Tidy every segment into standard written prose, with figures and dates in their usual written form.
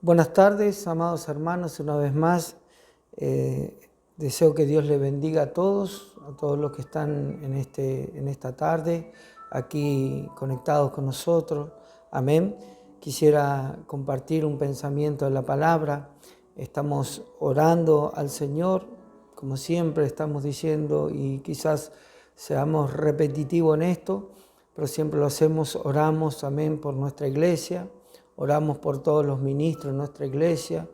Buenas tardes, amados hermanos, una vez más. Deseo que Dios les bendiga a todos los que están en esta tarde, aquí conectados con nosotros. Amén. Quisiera compartir un pensamiento de la palabra. Estamos orando al Señor, como siempre estamos diciendo, y quizás seamos repetitivos en esto, pero siempre lo hacemos, oramos, amén, por nuestra iglesia. Oramos por todos los ministros de nuestra iglesia,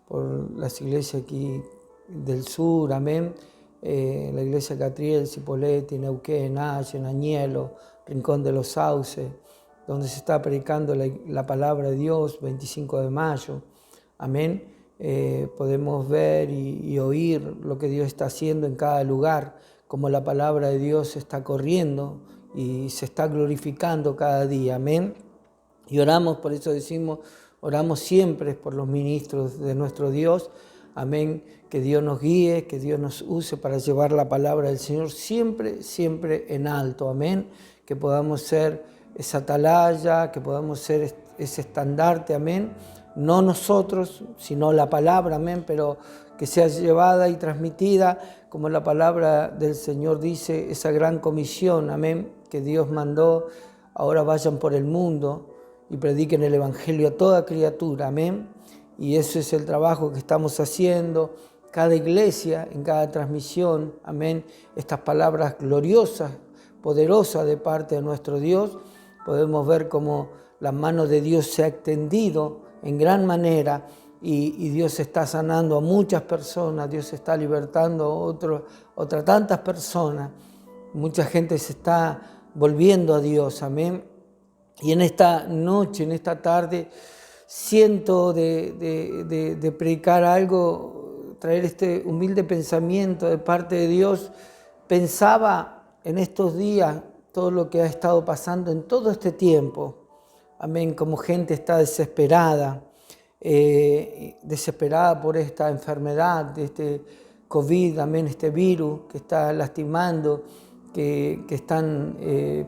por las iglesias aquí del sur, amén. La iglesia Catriel, Cipolletti, Neuquén, Allen, Añelo, Rincón de los Sauces, donde se está predicando la palabra de Dios, 25 de mayo, amén. Podemos ver y oír lo que Dios está haciendo en cada lugar, como la palabra de Dios está corriendo y se está glorificando cada día, amén. Y oramos, por eso decimos, oramos siempre por los ministros de nuestro Dios. Amén. Que Dios nos guíe, que Dios nos use para llevar la palabra del Señor siempre, siempre en alto. Amén. Que podamos ser esa atalaya, que podamos ser ese estandarte. Amén. No nosotros, sino la palabra. Amén. Pero que sea llevada y transmitida, como la palabra del Señor dice, esa gran comisión. Amén. Que Dios mandó. Ahora vayan por el mundo y prediquen el Evangelio a toda criatura, amén. Y eso es el trabajo que estamos haciendo, cada iglesia, en cada transmisión, amén. Estas palabras gloriosas, poderosas de parte de nuestro Dios, podemos ver cómo la mano de Dios se ha extendido en gran manera y Dios está sanando a muchas personas, Dios está libertando a otras tantas personas. Mucha gente se está volviendo a Dios, amén. Y en esta noche, en esta tarde, siento de predicar algo, traer este humilde pensamiento de parte de Dios. Pensaba en estos días todo lo que ha estado pasando en todo este tiempo. Amén, como gente está desesperada, desesperada por esta enfermedad, de este COVID, amén, este virus que está lastimando, que están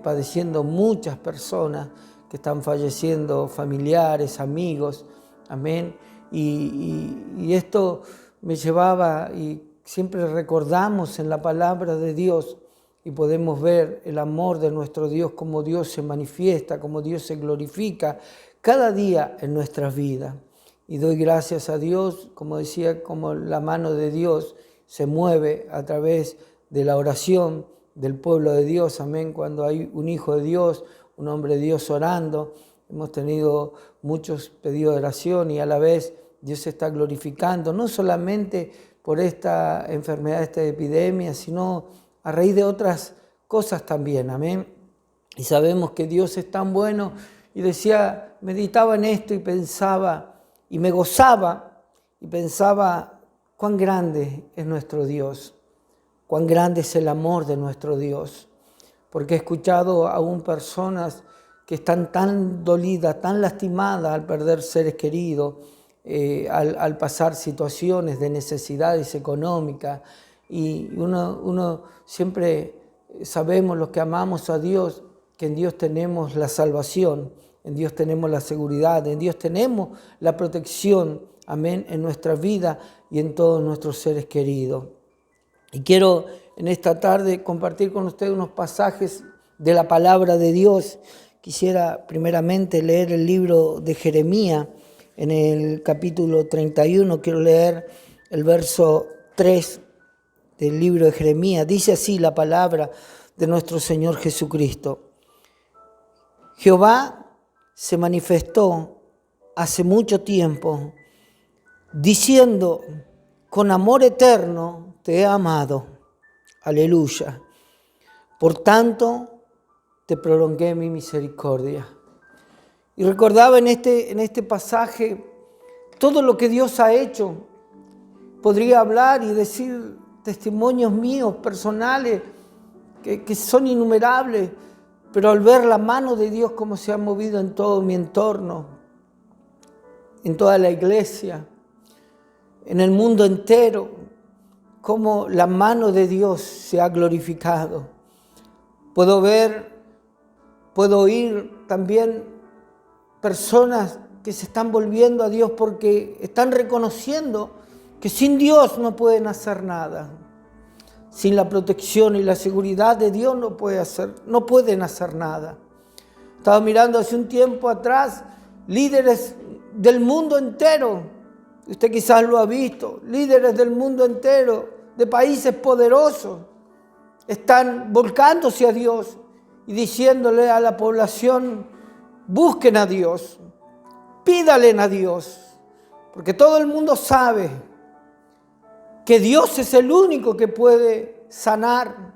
padeciendo muchas personas, que están falleciendo familiares, amigos, amén. Y esto me llevaba, y siempre recordamos en la palabra de Dios, y podemos ver el amor de nuestro Dios, cómo Dios se manifiesta, cómo Dios se glorifica cada día en nuestras vidas. Y doy gracias a Dios, como decía, como la mano de Dios se mueve a través de la oración del pueblo de Dios, amén. Cuando hay un hijo de Dios, un hombre de Dios orando, hemos tenido muchos pedidos de oración y a la vez Dios se está glorificando, no solamente por esta enfermedad, esta epidemia, sino a raíz de otras cosas también, amén. Y sabemos que Dios es tan bueno, y decía, meditaba en esto y pensaba, y me gozaba, y pensaba cuán grande es nuestro Dios. Cuán grande es el amor de nuestro Dios, porque he escuchado aún personas que están tan dolidas, tan lastimadas al perder seres queridos, al pasar situaciones de necesidades económicas, y uno siempre sabemos, los que amamos a Dios, que en Dios tenemos la salvación, en Dios tenemos la seguridad, en Dios tenemos la protección, amén, en nuestra vida y en todos nuestros seres queridos. Y quiero en esta tarde compartir con ustedes unos pasajes de la palabra de Dios. Quisiera primeramente leer el libro de Jeremías, en el capítulo 31. Quiero leer el verso 3 del libro de Jeremías. Dice así la palabra de nuestro Señor Jesucristo. Jehová se manifestó hace mucho tiempo, diciendo, con amor eterno te he amado. Aleluya. Por tanto, te prolongué mi misericordia. Y recordaba en este pasaje todo lo que Dios ha hecho. Podría hablar y decir testimonios míos personales que son innumerables, pero al ver la mano de Dios cómo se ha movido en todo mi entorno, en toda la iglesia, en el mundo entero, cómo la mano de Dios se ha glorificado. Puedo ver, puedo oír también personas que se están volviendo a Dios porque están reconociendo que sin Dios no pueden hacer nada. Sin la protección y la seguridad de Dios no pueden hacer nada. Estaba mirando hace un tiempo atrás líderes del mundo entero. Usted quizás lo ha visto. Líderes del mundo entero, de países poderosos, están volcándose a Dios y diciéndole a la población: busquen a Dios, pídalen a Dios, porque todo el mundo sabe que Dios es el único que puede sanar.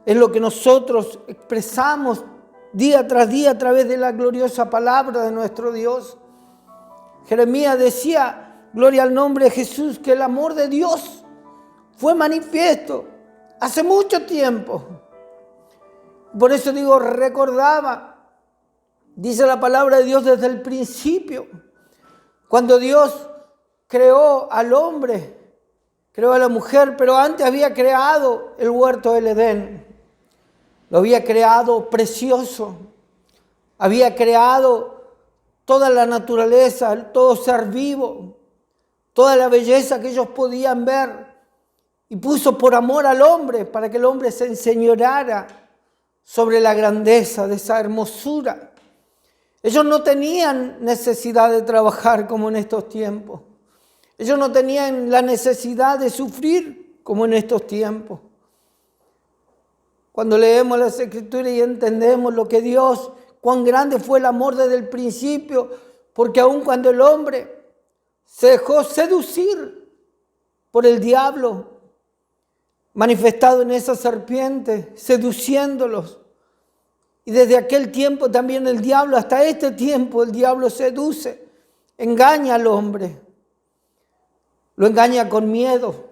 Es lo que nosotros expresamos día tras día a través de la gloriosa palabra de nuestro Dios. Jeremías decía, gloria al nombre de Jesús, que el amor de Dios fue manifiesto hace mucho tiempo. Por eso digo, recordaba, dice la palabra de Dios desde el principio, cuando Dios creó al hombre, creó a la mujer, pero antes había creado el huerto del Edén. Lo había creado precioso. Había creado toda la naturaleza, todo ser vivo, toda la belleza que ellos podían ver. Y puso por amor al hombre, para que el hombre se enseñoreara sobre la grandeza de esa hermosura. Ellos no tenían necesidad de trabajar como en estos tiempos. Ellos no tenían la necesidad de sufrir como en estos tiempos. Cuando leemos las Escrituras y entendemos lo que Dios, cuán grande fue el amor desde el principio, porque aun cuando el hombre se dejó seducir por el diablo, manifestado en esa serpiente, seduciéndolos. Y desde aquel tiempo también el diablo, hasta este tiempo, el diablo seduce, engaña al hombre. Lo engaña con miedo,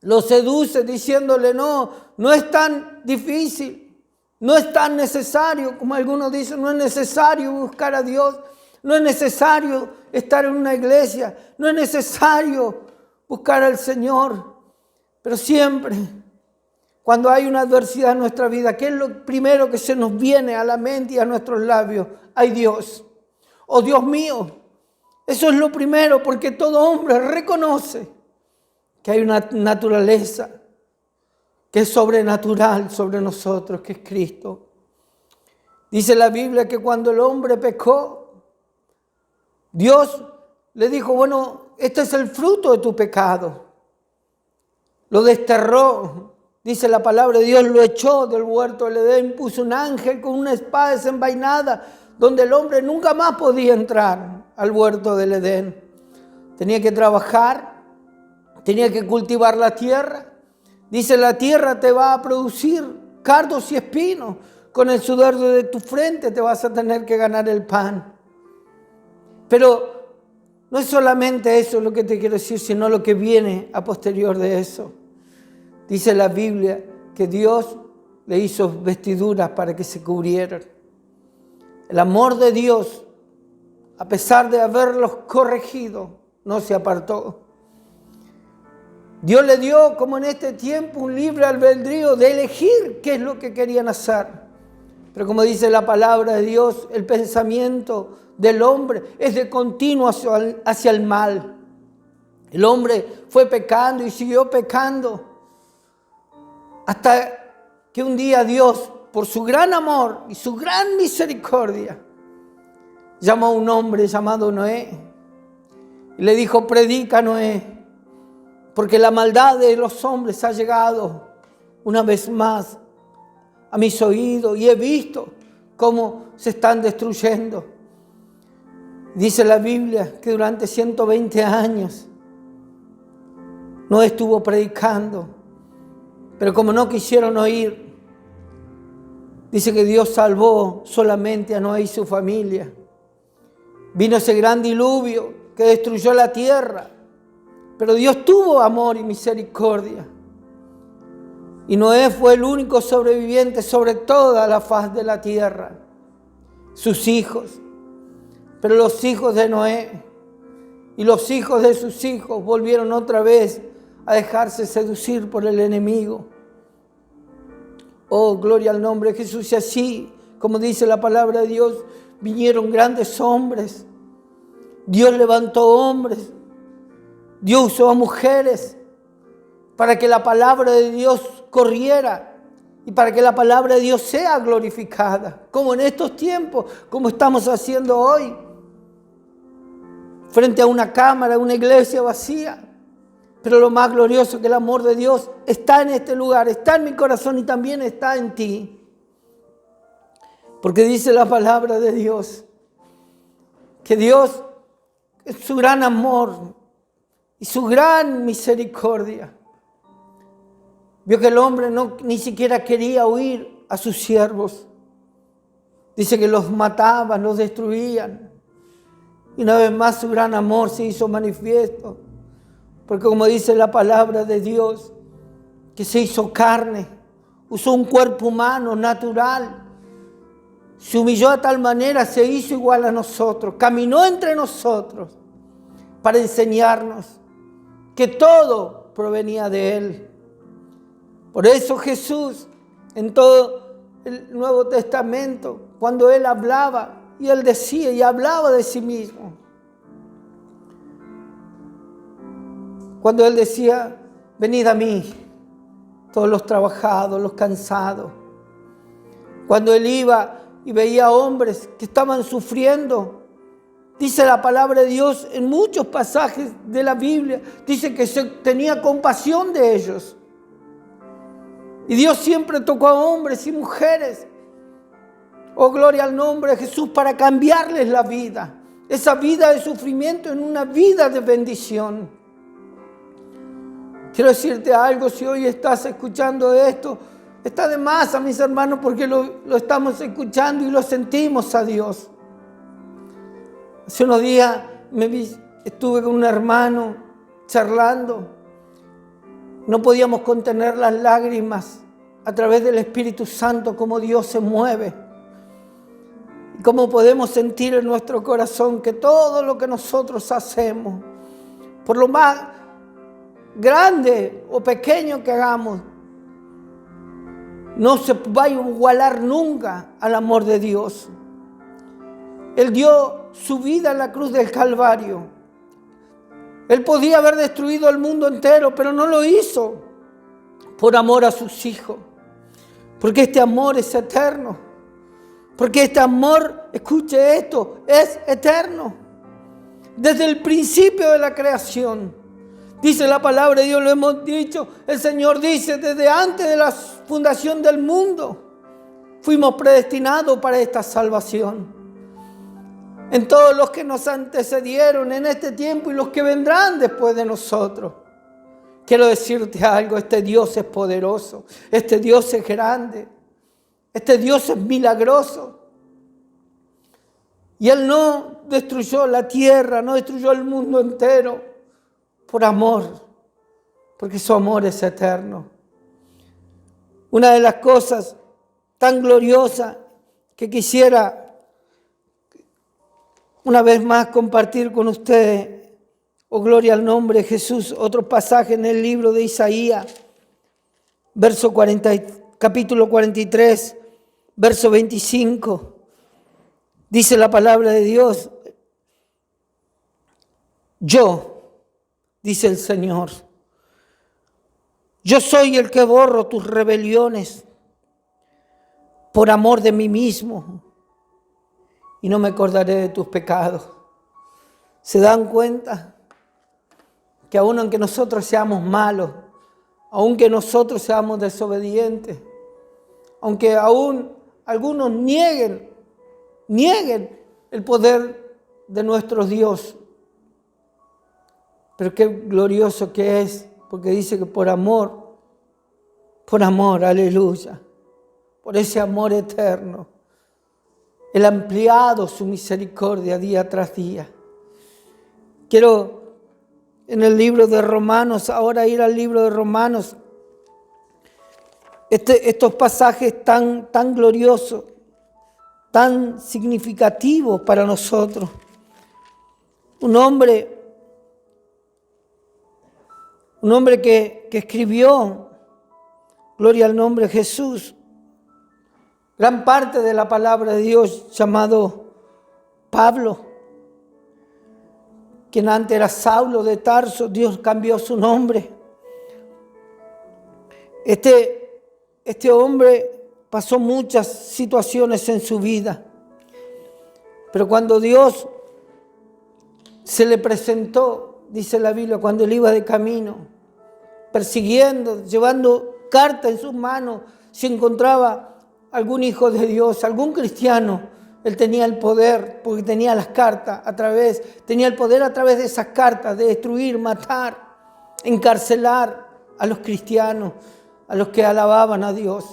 lo seduce diciéndole no es tan difícil, no es tan necesario, como algunos dicen, no es necesario buscar a Dios, no es necesario estar en una iglesia, no es necesario buscar al Señor. Pero siempre, cuando hay una adversidad en nuestra vida, ¿qué es lo primero que se nos viene a la mente y a nuestros labios? ¡Ay Dios! ¡Oh Dios mío! Eso es lo primero, porque todo hombre reconoce que hay una naturaleza que es sobrenatural sobre nosotros, que es Cristo. Dice la Biblia que cuando el hombre pecó, Dios le dijo, bueno, este es el fruto de tu pecado. Lo desterró, dice la palabra de Dios, lo echó del huerto del Edén, puso un ángel con una espada desenvainada, donde el hombre nunca más podía entrar al huerto del Edén. Tenía que trabajar, tenía que cultivar la tierra. Dice, la tierra te va a producir cardos y espinos. Con el sudor de tu frente te vas a tener que ganar el pan. Pero no es solamente eso lo que te quiero decir, sino lo que viene a posterior de eso. Dice la Biblia que Dios le hizo vestiduras para que se cubrieran. El amor de Dios, a pesar de haberlos corregido, no se apartó. Dios le dio, como en este tiempo, un libre albedrío de elegir qué es lo que querían hacer. Pero como dice la palabra de Dios, el pensamiento del hombre es de continuo hacia el mal. El hombre fue pecando y siguió pecando hasta que un día Dios, por su gran amor y su gran misericordia, llamó a un hombre llamado Noé y le dijo, predica Noé, porque la maldad de los hombres ha llegado una vez más a mis oídos y he visto cómo se están destruyendo. Dice la Biblia que durante 120 años Noé estuvo predicando, pero como no quisieron oír, dice que Dios salvó solamente a Noé y su familia. Vino ese gran diluvio que destruyó la tierra, pero Dios tuvo amor y misericordia. Y Noé fue el único sobreviviente sobre toda la faz de la tierra. Sus hijos. Pero los hijos de Noé y los hijos de sus hijos volvieron otra vez a dejarse seducir por el enemigo. Oh, gloria al nombre de Jesús. Y así, como dice la palabra de Dios, vinieron grandes hombres Dios levantó hombres, Dios usó a mujeres para que la palabra de Dios corriera y para que la palabra de Dios sea glorificada, como en estos tiempos, como estamos haciendo hoy, frente a una cámara, una iglesia vacía. Pero lo más glorioso es que el amor de Dios está en este lugar, está en mi corazón y también está en ti. Porque dice la palabra de Dios, que Dios es su gran amor y su gran misericordia. Vio que el hombre ni siquiera quería huir a sus siervos. Dice que los mataban, los destruían. Y una vez más su gran amor se hizo manifiesto. Porque como dice la palabra de Dios, que se hizo carne, usó un cuerpo humano, natural. Se humilló de tal manera, se hizo igual a nosotros. Caminó entre nosotros para enseñarnos que todo provenía de Él. Por eso Jesús, en todo el Nuevo Testamento, cuando Él hablaba, y Él decía y hablaba de sí mismo. Cuando Él decía, venid a mí, todos los trabajados, los cansados. Cuando Él iba y veía hombres que estaban sufriendo, dice la palabra de Dios en muchos pasajes de la Biblia, dice que tenía compasión de ellos. Y Dios siempre tocó a hombres y mujeres. Oh, gloria al nombre de Jesús, para cambiarles la vida. Esa vida de sufrimiento en una vida de bendición. Quiero decirte algo, si hoy estás escuchando esto, está de más a mis hermanos porque lo estamos escuchando y lo sentimos a Dios. Hace unos días estuve con un hermano charlando. No podíamos contener las lágrimas a través del Espíritu Santo, cómo Dios se mueve. Y cómo podemos sentir en nuestro corazón que todo lo que nosotros hacemos, por lo más grande o pequeño que hagamos, no se va a igualar nunca al amor de Dios. Él dio su vida en la cruz del Calvario. Él podía haber destruido el mundo entero, pero no lo hizo por amor a sus hijos. Porque este amor es eterno. Porque este amor, escuche esto, es eterno. Desde el principio de la creación. Dice la palabra de Dios, lo hemos dicho. El Señor dice, desde antes de la fundación del mundo, fuimos predestinados para esta salvación. En todos los que nos antecedieron en este tiempo y los que vendrán después de nosotros. Quiero decirte algo, este Dios es poderoso, este Dios es grande, este Dios es milagroso. Y Él no destruyó la tierra, no destruyó el mundo entero por amor, porque su amor es eterno. Una de las cosas tan gloriosas que quisiera una vez más compartir con ustedes, oh gloria al nombre de Jesús, otro pasaje en el libro de Isaías, capítulo 43, verso 25, dice la palabra de Dios, yo, dice el Señor, yo soy el que borro tus rebeliones por amor de mí mismo. Y no me acordaré de tus pecados. ¿Se dan cuenta? Que aun aunque nosotros seamos malos, aunque nosotros seamos desobedientes, aunque aún algunos nieguen el poder de nuestro Dios. Pero qué glorioso que es, porque dice que por amor, aleluya, por ese amor eterno, Él ha ampliado su misericordia día tras día. Quiero en el libro de Romanos, ahora ir al libro de Romanos, estos pasajes tan gloriosos, tan significativos para nosotros. Un hombre que escribió, gloria al nombre de Jesús, gran parte de la palabra de Dios, llamado Pablo. quien antes era Saulo de Tarso, Dios cambió su nombre. Este hombre pasó muchas situaciones en su vida, pero cuando Dios se le presentó, dice la Biblia, cuando él iba de camino, persiguiendo, llevando carta en sus manos, si encontraba algún hijo de Dios, algún cristiano, él tenía el poder, porque tenía las cartas tenía el poder a través de esas cartas de destruir, matar, encarcelar a los cristianos, a los que alababan a Dios.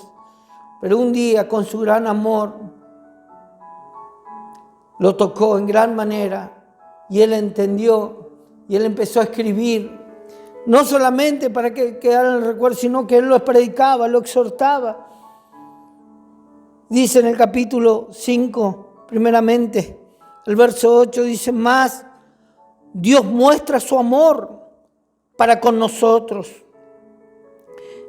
Pero un día, con su gran amor, lo tocó en gran manera y él entendió y él empezó a escribir, no solamente para que quedara en el recuerdo, sino que él lo predicaba, lo exhortaba. Dice en el capítulo 5, primeramente, el verso 8, dice: más Dios muestra su amor para con nosotros,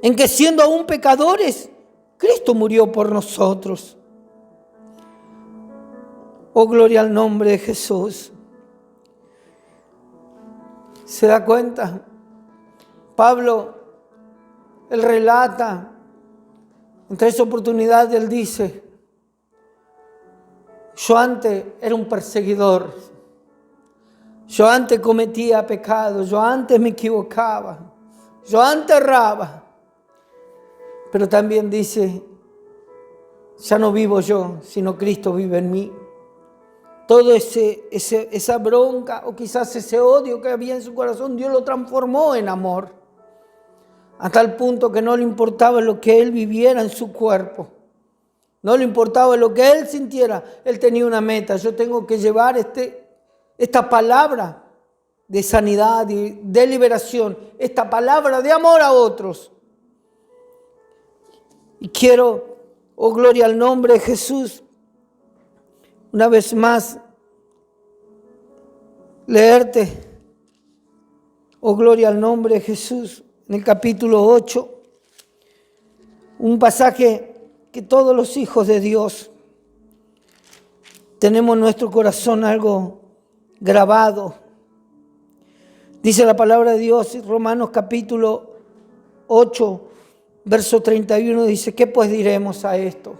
en que siendo aún pecadores, Cristo murió por nosotros. Oh, gloria al nombre de Jesús. ¿Se da cuenta? Pablo, él relata, en 3 oportunidades él dice: yo antes era un perseguidor, yo antes cometía pecados, yo antes me equivocaba, yo antes erraba. Pero también dice: ya no vivo yo, sino Cristo vive en mí. Todo esa bronca o quizás ese odio que había en su corazón, Dios lo transformó en amor. A tal punto que no le importaba lo que él viviera en su cuerpo. No le importaba lo que él sintiera. Él tenía una meta: yo tengo que llevar esta palabra de sanidad y de liberación, esta palabra de amor a otros. Y quiero, oh gloria al nombre de Jesús, una vez más leerte, oh gloria al nombre de Jesús, en el capítulo 8, un pasaje que todos los hijos de Dios tenemos en nuestro corazón algo grabado. Dice la palabra de Dios, Romanos capítulo 8, verso 31, dice: ¿qué pues diremos a esto?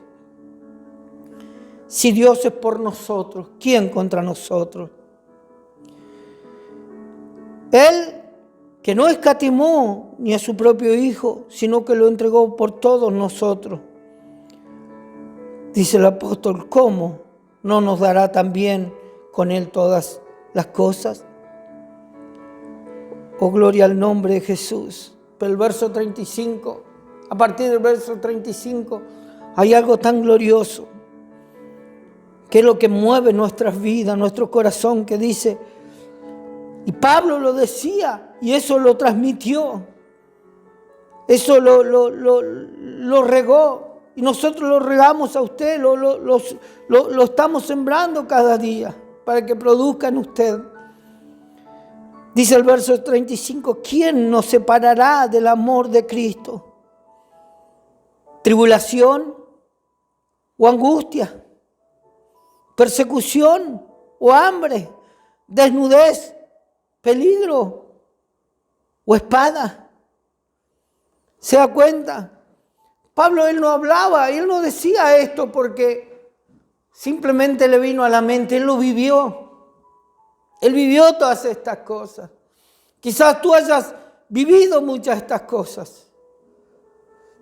Si Dios es por nosotros, ¿quién contra nosotros? Él, que no escatimó ni a su propio Hijo, sino que lo entregó por todos nosotros. Dice el apóstol: ¿cómo no nos dará también con Él todas las cosas? Oh, gloria al nombre de Jesús. Pero el verso 35, a partir del verso 35, hay algo tan glorioso, que es lo que mueve nuestras vidas, nuestro corazón, que dice, y Pablo lo decía, y eso lo transmitió, eso lo regó, y nosotros lo regamos a usted, lo estamos sembrando cada día, para que produzca en usted. Dice el verso 35, ¿quién nos separará del amor de Cristo? ¿Tribulación o angustia? ¿Persecución o hambre? ¿Desnudez, peligro o espada? ¿Se da cuenta? Pablo, él no hablaba, él no decía esto porque simplemente le vino a la mente, él lo vivió. Él vivió todas estas cosas. Quizás tú hayas vivido muchas de estas cosas.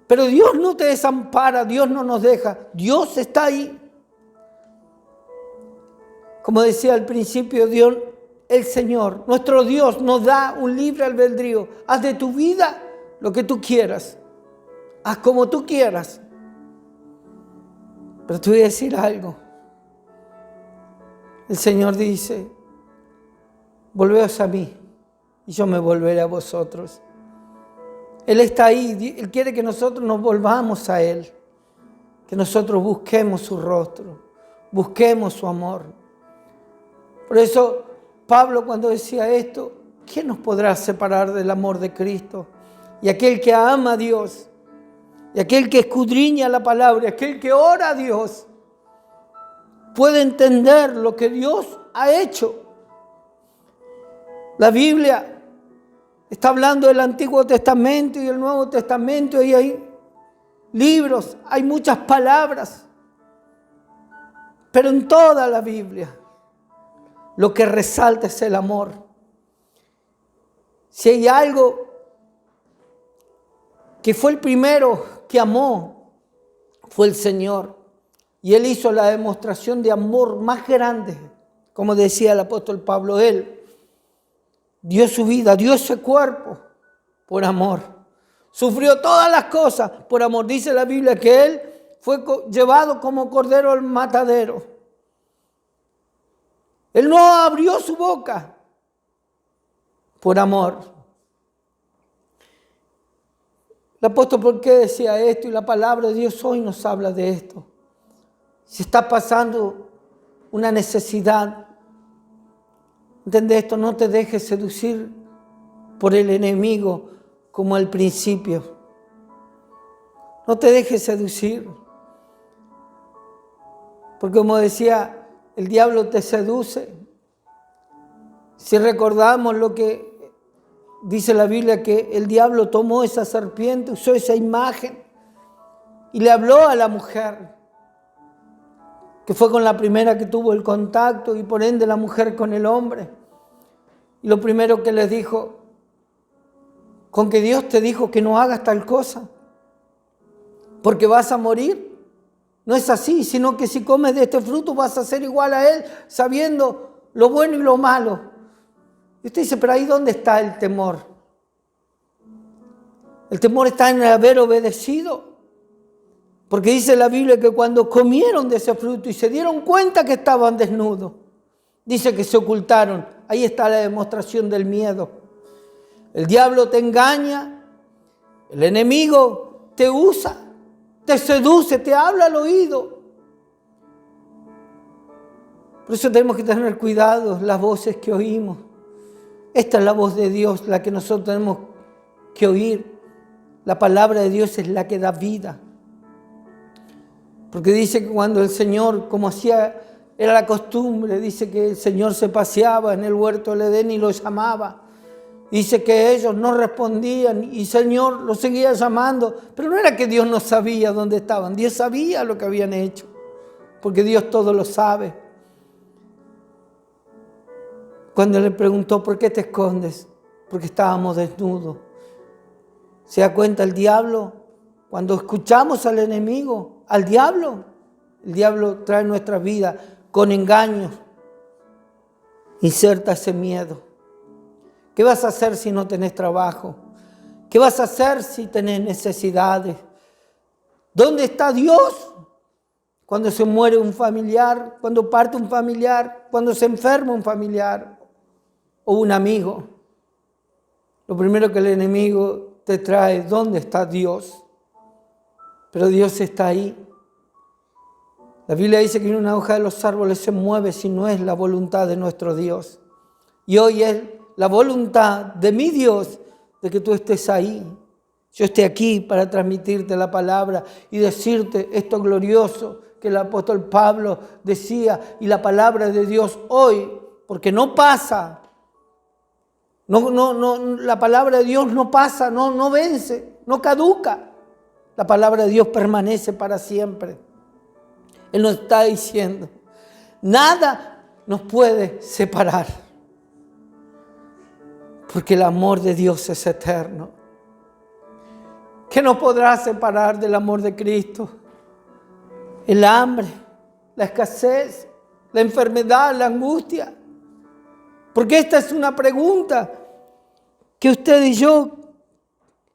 Pero Dios no te desampara, Dios no nos deja. Dios está ahí. Como decía al principio, Dios, el Señor, nuestro Dios, nos da un libre albedrío. Haz de tu vida lo que tú quieras. Haz como tú quieras. Pero te voy a decir algo. El Señor dice: volveos a mí y yo me volveré a vosotros. Él está ahí, Él quiere que nosotros nos volvamos a Él, que nosotros busquemos su rostro, busquemos su amor. Por eso Pablo, cuando decía esto, ¿quién nos podrá separar del amor de Cristo? Y aquel que ama a Dios, y aquel que escudriña la palabra, y aquel que ora a Dios, puede entender lo que Dios ha hecho. La Biblia está hablando del Antiguo Testamento y del Nuevo Testamento, y hay libros, hay muchas palabras, pero en toda la Biblia lo que resalta es el amor. Si hay algo que fue el primero que amó, fue el Señor. Y Él hizo la demostración de amor más grande. Como decía el apóstol Pablo, Él dio su vida, dio ese cuerpo por amor. Sufrió todas las cosas por amor. Dice la Biblia que Él fue llevado como cordero al matadero. Él no abrió su boca por amor. El apóstol, ¿por qué decía esto? Y la palabra de Dios hoy nos habla de esto. Si está pasando una necesidad, entiende esto, no te dejes seducir por el enemigo como al principio. No te dejes seducir. Porque como decía, el diablo te seduce. Si recordamos lo que dice la Biblia, que el diablo tomó esa serpiente, usó esa imagen y le habló a la mujer, que fue con la primera que tuvo el contacto, y por ende la mujer con el hombre. Y lo primero que les dijo, con que Dios te dijo que no hagas tal cosa, porque vas a morir. No es así, sino que si comes de este fruto vas a ser igual a Él, sabiendo lo bueno y lo malo. Y usted dice, pero ahí ¿dónde está el temor? El temor está en haber obedecido. Porque dice la Biblia que cuando comieron de ese fruto y se dieron cuenta que estaban desnudos, dice que se ocultaron. Ahí está la demostración del miedo. El diablo te engaña, el enemigo te usa, te seduce, te habla al oído. Por eso tenemos que tener cuidado las voces que oímos. Esta es la voz de Dios, la que nosotros tenemos que oír. La palabra de Dios es la que da vida. Porque dice que cuando el Señor, como hacía, era la costumbre, dice que el Señor se paseaba en el huerto del Edén y los llamaba. Dice que ellos no respondían y el Señor los seguía llamando. Pero no era que Dios no sabía dónde estaban. Dios sabía lo que habían hecho. Porque Dios todo lo sabe. Cuando le preguntó, ¿por qué te escondes? Porque estábamos desnudos. ¿Se da cuenta el diablo? Cuando escuchamos al enemigo, al diablo, el diablo trae en nuestra vida con engaños. Inserta ese miedo. ¿Qué vas a hacer si no tenés trabajo? ¿Qué vas a hacer si tenés necesidades? ¿Dónde está Dios? Cuando se muere un familiar, cuando parte un familiar, cuando se enferma un familiar o un amigo. Lo primero que el enemigo te trae, ¿dónde está Dios? Pero Dios está ahí. La Biblia dice que ni una hoja de los árboles se mueve si no es la voluntad de nuestro Dios. Y hoy es la voluntad de mi Dios de que tú estés ahí. Yo esté aquí para transmitirte la palabra y decirte esto glorioso que el apóstol Pablo decía, y la palabra de Dios hoy, porque no pasa. La palabra de Dios no pasa, no vence, no caduca. La palabra de Dios permanece para siempre. Él nos está diciendo, nada nos puede separar. Porque el amor de Dios es eterno. ¿Qué nos podrá separar del amor de Cristo? El hambre, la escasez, la enfermedad, la angustia. Porque esta es una pregunta que usted y yo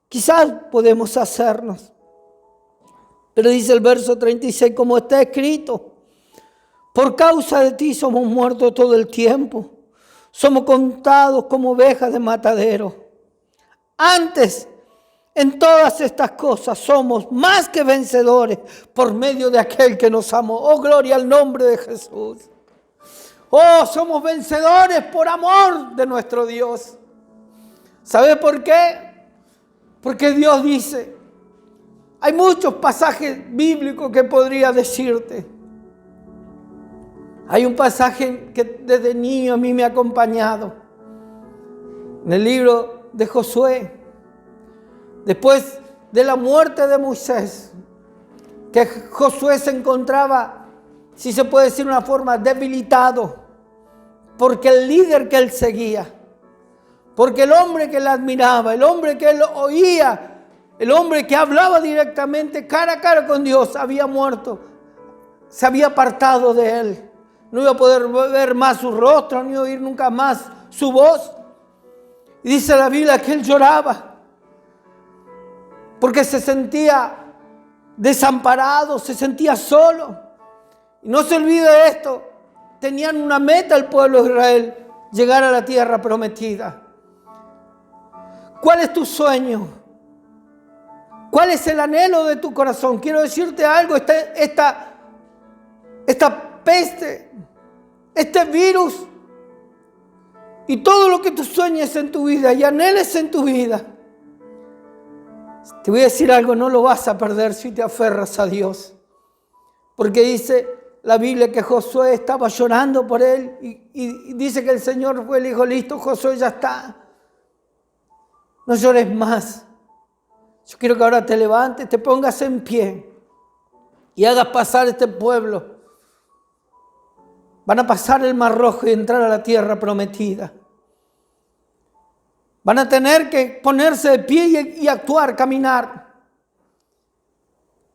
quizás podemos hacernos. Pero dice el verso 36, como está escrito, por causa de ti somos muertos todo el tiempo. Somos contados como ovejas de matadero. Antes, en todas estas cosas somos más que vencedores por medio de aquel que nos amó. Oh, gloria al nombre de Jesús. Oh, somos vencedores por amor de nuestro Dios. ¿Sabe por qué? Porque Dios dice, hay muchos pasajes bíblicos que podría decirte. Hay un pasaje que desde niño a mí me ha acompañado. en el libro de Josué, después de la muerte de Moisés, que Josué se encontraba, si se puede decir de una forma, debilitado, porque el líder que él seguía, porque el hombre que él admiraba, el hombre que él oía, el hombre que hablaba directamente cara a cara con Dios, había muerto, se había apartado de él. No iba a poder ver más su rostro, ni oír nunca más su voz. Y dice la Biblia que él lloraba, porque se sentía desamparado, se sentía solo. Y no se olvide de esto, tenían una meta el pueblo de Israel, llegar a la tierra prometida. ¿Cuál es tu sueño? ¿Cuál es el anhelo de tu corazón? Quiero decirte algo, esta peste, este virus y todo lo que tú sueñes en tu vida y anheles en tu vida, te voy a decir algo, no lo vas a perder si te aferras a Dios. Porque dice la Biblia que Josué estaba llorando por él y dice que el Señor fue, le dijo, listo, Josué, ya está. No llores más. Yo quiero que ahora te levantes, te pongas en pie y hagas pasar este pueblo. Van a pasar el Mar Rojo y entrar a la tierra prometida. Van a tener que ponerse de pie y actuar, caminar.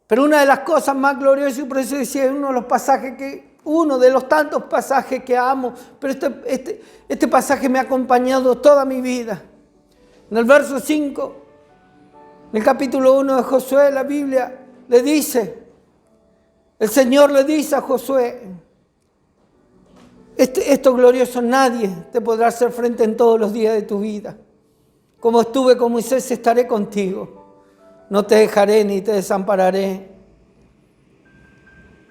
Pero una de las cosas más gloriosas, y por eso decía, uno de los tantos pasajes que amo, pero este pasaje me ha acompañado toda mi vida. En el verso 5, en el capítulo 1 de Josué, la Biblia le dice, el Señor le dice a Josué, esto glorioso, nadie te podrá hacer frente en todos los días de tu vida. Como estuve con Moisés, estaré contigo. No te dejaré ni te desampararé.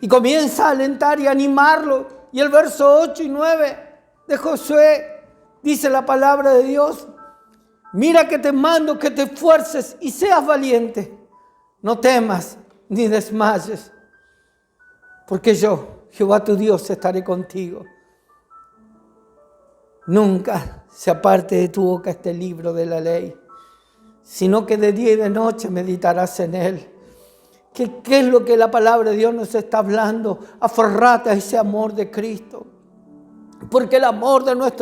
Y comienza a alentar y animarlo. Y el verso 8 y 9 de Josué dice la palabra de Dios. Mira que te mando que te esfuerces y seas valiente. No temas ni desmayes. Porque yo, Jehová tu Dios, estaré contigo. Nunca se aparte de tu boca este libro de la ley, sino que de día y de noche meditarás en él. ¿Qué es lo que la palabra de Dios nos está hablando? Aferrate a ese amor de Cristo. Porque el amor de nuestro